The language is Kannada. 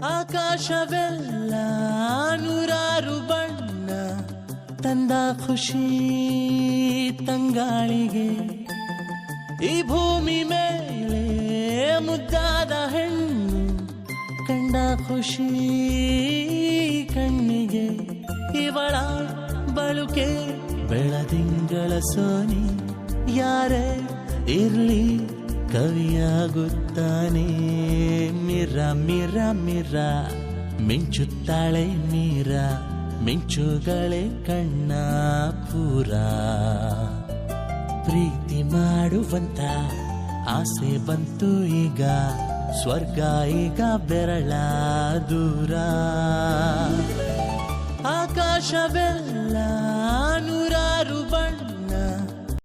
ಆಕಾಶವೆಲ್ಲ ನೂರಾರು ಬಣ್ಣ ತಂದ ಖುಷಿ ತಂಗಾಳಿಗೆ. ಈ ಭೂಮಿ ಮೇಲೆ ಮುದ್ದಾದ ಹೆಣ್ಣು ಕಂಡ ಖುಷಿ ಕಣ್ಣಿಗೆ. ಇವಳ ಬಳುಕೆ ಬೆಳದಿಂಗಳ ಸೋನಿ, ಯಾರೇ ಇರ್ಲಿ ಕವಿಯಾಗುತ್ತಾನೆ. ಮಿರ ಮಿರ ಮಿರ ಮಿಂಚುತ್ತಾಳೆ ಮೀರ, ಮಿಂಚುಗಳೇ ಕಣ್ಣ ಪೂರ. ಪ್ರೀತಿ ಮಾಡುವಂತ ಆಸೆ ಬಂತು ಈಗ, ಸ್ವರ್ಗ ಈಗ ಬೆರಳ ದೂರ. ಆಕಾಶವೆಲ್ಲ